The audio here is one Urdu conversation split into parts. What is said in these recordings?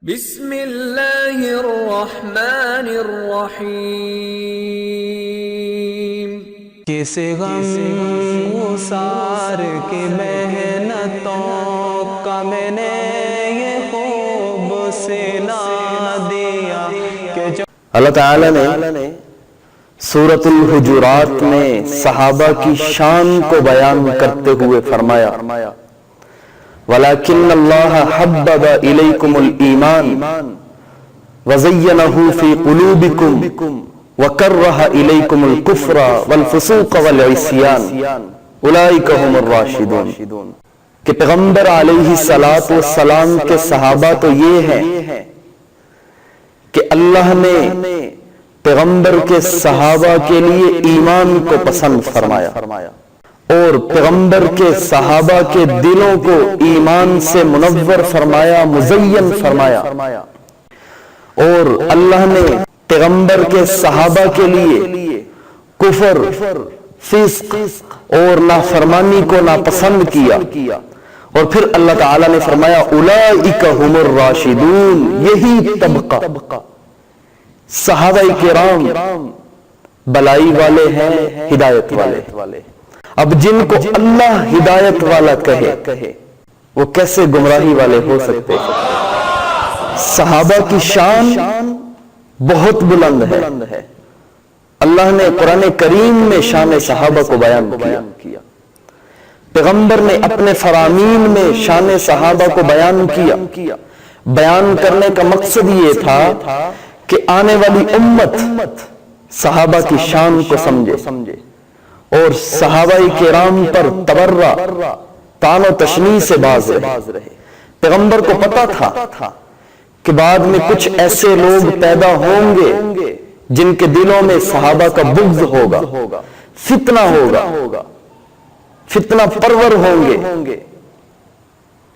بسم اللہ الرحمن الرحیم۔ کسے غم گسار کی محنتوں کا میں نے یہ خوب سلا دیا کہ جو اللہ تعالیٰ نے سورۃ الحجرات میں صحابہ کی شان کو بیان کرتے ہوئے فرمایا وَلَكِنَّ اللَّهَ حَبَّبَ إِلَيْكُمُ الْإِيمَانَ وَزَيَّنَهُ فِي قُلُوبِكُمْ وَكَرَّهَ إِلَيْكُمُ الْكُفْرَ وَالْفُسُوقَ وَالْعِصْيَانَ أُولَئِكَ هُمُ الرَّاشِدُونَ کہ پیغمبر علیہ السلام کے صحابہ تو یہ ہیں کہ اللہ نے پیغمبر کے صحابہ کے لیے ایمان کو پسند فرمایا اور پیغمبر کے صحابہ کے دلوں کو ایمان سے منور فرمایا، مزین فرمایا، اور اللہ نے پیغمبر کے صحابہ کے لیے کفر، فسق اور نافرمانی کو ناپسند کیا، اور پھر اللہ تعالیٰ نے فرمایا اولئک هم الراشدون، یہی طبقہ صحابہ کرام بلائی والے ہیں، ہدایت والے۔ اب جن کو اللہ ہدایت والا کہے وہ کیسے گمراہی والے ہو سکتے؟ صحابہ کی شان بہت بلند ہے۔ اللہ نے قرآن کریم میں شان صحابہ کو بیان کیا، پیغمبر نے اپنے فرامین میں شان صحابہ کو بیان کیا۔ بیان کرنے کا مقصد یہ تھا کہ آنے والی امت صحابہ کی شان کو سمجھے اور صحابہ کرام پر تبرہ، طعن و تشنیع سے باز رہے۔ پیغمبر کو پتا تھا کہ بعد میں کچھ ایسے لوگ پیدا ہوں گے جن کے دلوں میں صحابہ کا بغض ہوگا، فتنہ ہوگا، فتنہ پرور ہوں گے،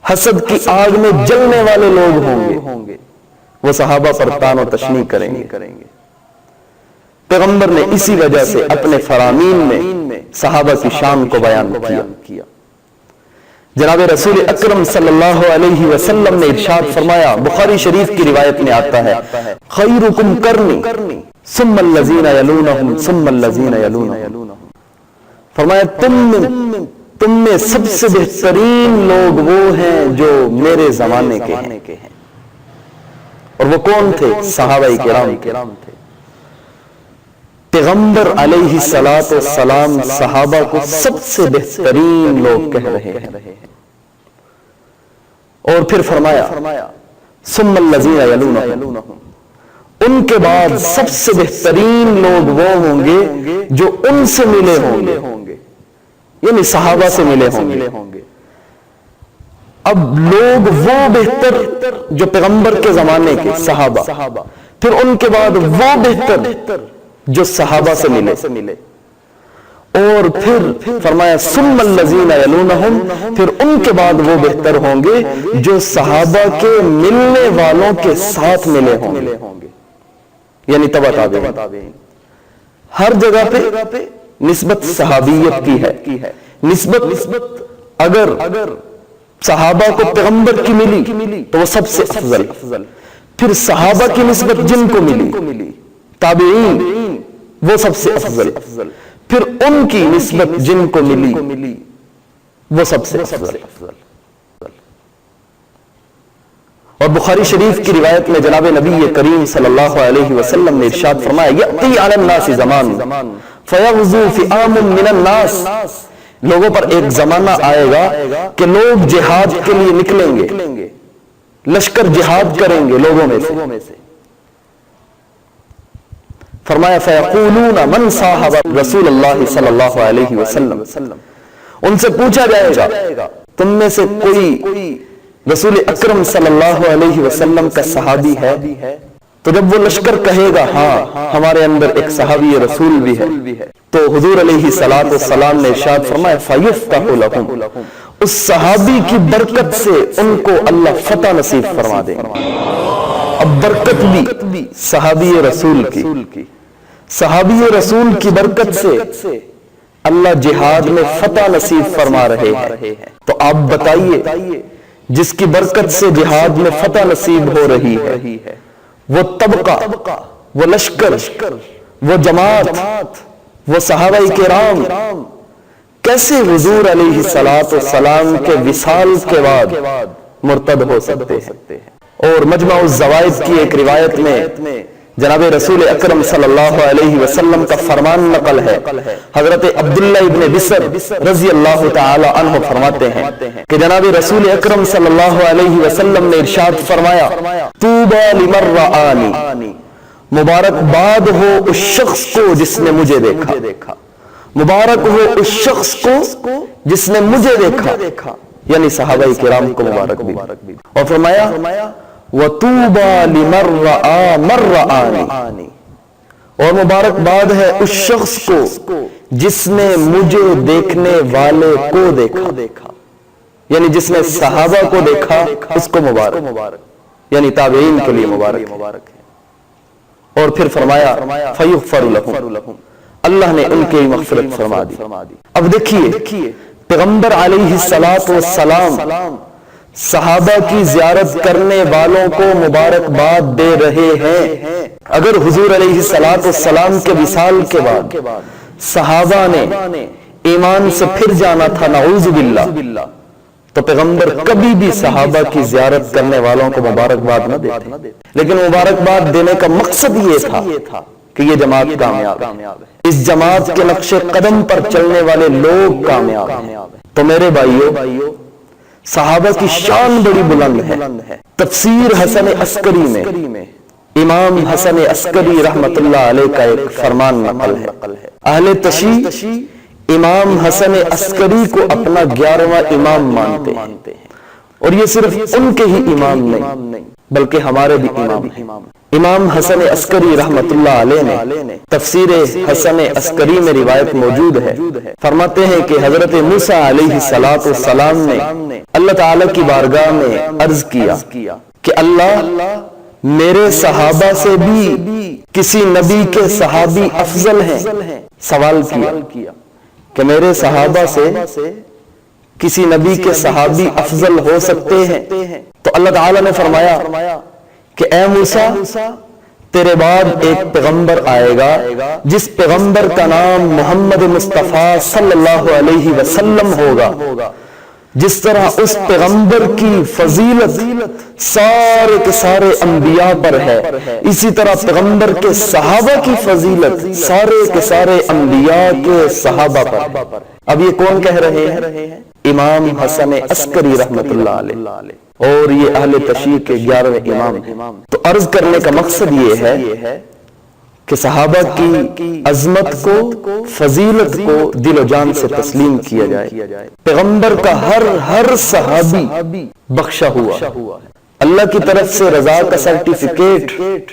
حسد کی آگ میں جلنے والے لوگ ہوں گے، وہ صحابہ پر طعن و تشنیع کریں گے۔ پیغمبر نے اسی وجہ سے اپنے فرامین میں صحابہ کی شان کو بیان کیا۔ جناب رسول اکرم صلی اللہ علیہ وسلم نے ارشاد فرمایا، بخاری شریف کی روایت میں آتا ہے خیرکم قرنی ثم الذین یلونہم ثم الذین یلونہم، فرمایا تم میں سب سے بہترین لوگ وہ ہیں جو میرے زمانے کے ہیں، اور وہ کون تھے؟ صحابہ کرام تھے۔ پیغمبر علیہ السلام صحابہ کو سب سے بہترین لوگ کہہ رہے ہیں، اور پھر فرمایا ثم الذین یلونہم، ان کے بعد سب سے بہترین لوگ وہ ہوں گے جو ان سے ملے ہوں گے، یعنی صحابہ سے ملے ہوں گے۔ اب لوگ وہ بہتر جو پیغمبر کے زمانے کے صحابہ، پھر ان کے بعد وہ بہتر جو صحابہ سے ملے، اور پھر فرمایا ثم الذین یلونہم، پھر ان کے بعد وہ بہتر ہوں گے جو صحابہ کے ملنے والوں کے ساتھ ملے ہوں گے، یعنی تبع تابعین۔ ہر جگہ پہ نسبت صحابیت کی ہے، نسبت اگر صحابہ کو پیغمبر کی ملی تو وہ سب سے افضل، پھر صحابہ کی نسبت جن کو ملی تابعین وہ سب سے افضل، پھر ان کی نسبت جن کو ملی وہ سب سے افضل۔ اور بخاری شریف کی روایت میں جناب نبی کریم صلی اللہ علیہ وسلم نے ارشاد فرمایا یأتی علی الناس زمان فیغزو فئام من الناس، لوگوں پر ایک زمانہ آئے گا کہ لوگ جہاد کے لیے نکلیں گے، لشکر جہاد کریں گے لوگوں میں سے۔ فرمایا فیقولون من صاحب رسول اللہ صلی اللہ علیہ وسلم، ان سے پوچھا جائے گا تم میں سے کوئی رسول اکرم صلی اللہ علیہ وسلم کا صحابی ہے؟ تو جب وہ لشکر کہے گا ہاں ہمارے اندر ایک صحابی رسول بھی ہے، تو حضور علیہ السلام نے ارشاد فرمایا فیفتح لہم، اس صحابی کی برکت سے ان کو اللہ فتح نصیب فرما دیں گے۔ اب برکت بھی صحابی رسول کی، صحابی رسول کی برکت سے اللہ جہاد میں فتح نصیب فرما رہے ہیں۔ تو آپ بتائیے جس کی برکت سے جہاد میں فتح نصیب ہو رہی ہے، وہ طبقہ، وہ لشکر، وہ جماعت، وہ صحابہ کرام کیسے حضور علیہ السلام کے وصال کے بعد مرتد ہو سکتے ہیں؟ اور مجمع الزوائد کی ایک روایت میں جناب رسول اکرم صلی اللہ علیہ وسلم کا فرمان نقل ہے۔ حضرت عبداللہ ابن بسر رضی اللہ تعالی عنہ فرماتے ہیں کہ جناب رسول اکرم صلی اللہ علیہ وسلم نے ارشاد فرمایا، طوبی لمن رآنی، مبارکباد ہو اس شخص کو جس نے مجھے دیکھا، مبارک ہو اس شخص کو جس نے مجھے دیکھا، یعنی صحابہ کرام کو مبارک بھی۔ اور فرمایا وَطُوبَى لِمَن رَّآ مَن رَّآنِي، اور مبارکباد ہے اس شخص کو جس نے مجھے دیکھنے والے کو دیکھا، یعنی جس نے صحابہ کو دیکھا اس کو مبارک، یعنی تابعین کے لیے مبارک ہے۔ اور پھر فرمایا فَيُغْفَرُ لَهُمْ، اللہ نے ان کی مغفرت فرما دی۔ اب دیکھیے پیغمبر علیہ السلام صحابہ کی زیارت کرنے والوں کو مبارکباد دے رہے ہیں۔ اگر حضور علیہ السلام کے وصال کے بعد صحابہ نے ایمان سے پھر جانا تھا نعوذ باللہ، تو پیغمبر کبھی بھی صحابہ کی زیارت کرنے والوں کو مبارکباد نہ دیتے، لیکن مبارکباد دینے کا مقصد یہ تھا کہ یہ جماعت کامیاب ہے، اس جماعت کے نقش قدم پر چلنے والے لوگ کامیاب ہیں۔ تو میرے بھائیو، صحابہ کی شان بڑی بلند ہے۔ تفسیر حسن عسکری میں امام حسن عسکری رحمت اللہ علیہ کا ایک فرمان نقل ہے۔ اہل تشیع امام حسن عسکری کو اپنا 11واں امام مانتے ہیں، اور یہ صرف ان کے ہی امام نہیں بلکہ ہمارے بھی امام ہیں۔ امام حسن عسکری رحمت اللہ علیہ نے تفسیر حسن عسکری میں روایت موجود ہے، فرماتے ہیں کہ حضرت موسیٰ علیہ السلام نے اللہ تعالی کی بارگاہ میں عرض کیا کہ اللہ، میرے صحابہ سے بھی کسی نبی کے صحابی افضل ہیں؟ سوال کیا کہ میرے صحابہ سے کسی نبی کے صحابی افضل ہو سکتے ہیں؟ تو اللہ تعالی نے فرمایا کہ اے موسیٰ، تیرے بعد ایک پیغمبر آئے گا جس پیغمبر کا نام محمد مصطفیٰ صلی اللہ علیہ وسلم ہوگا۔ جس طرح اس پیغمبر کی فضیلت سارے کے سارے انبیاء پر ہے، اسی طرح پیغمبر کے صحابہ کی فضیلت سارے کے سارے انبیاء کے صحابہ پر۔ اب یہ کون کہہ رہے ہیں؟ امام حسن عسکری رحمت اللہ علیہ، اور یہ اہل تشیع کے 11ویں امام ہیں۔ تو عرض کرنے کا مقصد یہ ہے کہ صحابہ کی عظمت کو، فضیلت کو دل و جان سے تسلیم کیا جائے۔ پیغمبر کا ہر صحابی بخشا ہوا، اللہ کی طرف سے رضا کا سرٹیفکیٹ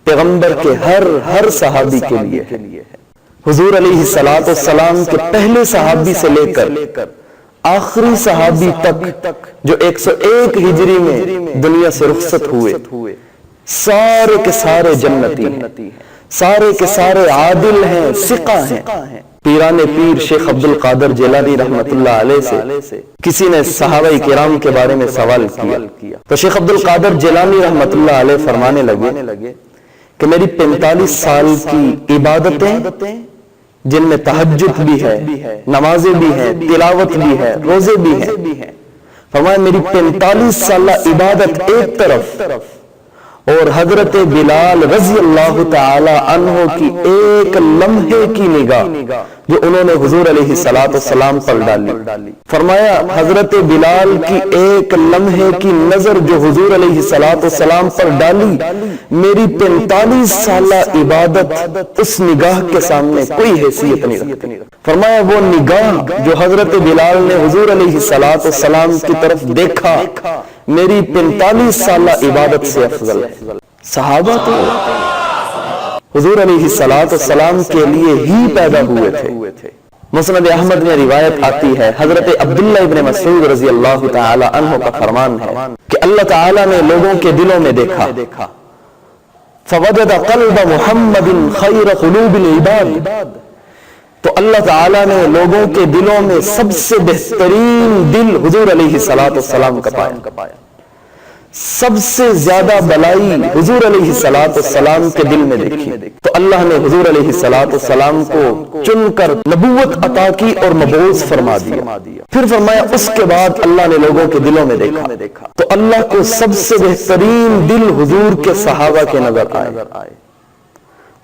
پیغمبر کے ہر صحابی کے لیے ہے۔ حضور علیہ السلام کے پہلے صحابی سے لے کر آخری صحابی تک جو 101 ہجری میں دنیا سے رخصت ہوئے، سارے کے سارے جنتی ہیں، سارے کے سارے عادل ہیں، ثقہ ہیں۔ پیران پیر شیخ عبد القادر جیلانی رحمت اللہ علیہ سے کسی نے صحابہ کرام کے بارے میں سوال کیا تو شیخ عبد القادر جیلانی رحمت اللہ علیہ فرمانے لگے کہ میری 45 سال کی عبادتیں، جن میں تہجد بھی ہے، نمازیں بھی ہیں، تلاوت بھی ہے، روزے بھی ہیں، فرمایا میری 45 سالہ عبادت ایک طرف، اور حضرت بلال رضی اللہ تعالی عنہ کی ایک لمحے کی نگاہ جو انہوں نے حضور علیہ السلام پر ڈالی، فرمایا حضرت بلال کی ایک لمحے کی نظر جو حضور علیہ السلام پر ڈالی، میری 45 سالہ عبادت اس نگاہ کے سامنے کوئی حیثیت نہیں رکھتی۔ فرمایا وہ نگاہ جو حضرت بلال نے حضور علیہ السلام کی طرف دیکھا میری 45 سالہ عبادت سے افضل ہے۔ صحابہ تو حضور علیہ السلام کے لیے ہی پیدا ہوئے تھے۔ مسند احمد میں روایت آتی ہے، حضرت عبداللہ ابن مسعود رضی اللہ تعالی عنہ کا فرمان ہے کہ اللہ تعالی نے لوگوں کے دلوں میں دیکھا، فوجد قلب محمد خیر قلوب العباد، تو اللہ تعالیٰ نے لوگوں کے دلوں میں سب سے بہترین دل حضور علیہ السلام کا پایا. سب سے زیادہ بلائی حضور علیہ السلام کے دل میں دیکھی تو اللہ نے حضور علیہ السلام کو چن کر نبوت عطا کی اور مبعوث فرما دیا. پھر فرمایا اس کے بعد اللہ نے لوگوں کے دلوں میں دیکھا تو اللہ کو سب سے بہترین دل حضور کے صحابہ کے نظر آئے.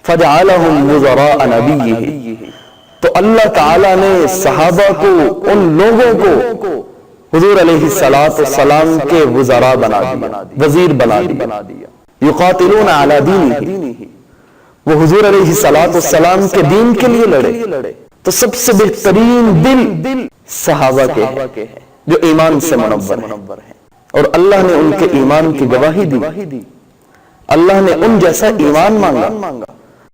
فجعلهم وزراء نبیہ، تو اللہ تعالیٰ نے صحابہ کو، ان لوگوں کو حضور علیہ السلام کے وزراء بنا دیا، وزیر بنا دیا. یقاتلون علی دینہ، وہ حضور علیہ السلام کے دین کے لیے لڑے. تو سب سے بہترین دل صحابہ کے ہیں جو ایمان سے منور ہیں، اور اللہ نے ان کے ایمان کی گواہی دی. اللہ نے ان جیسا ایمان مانگا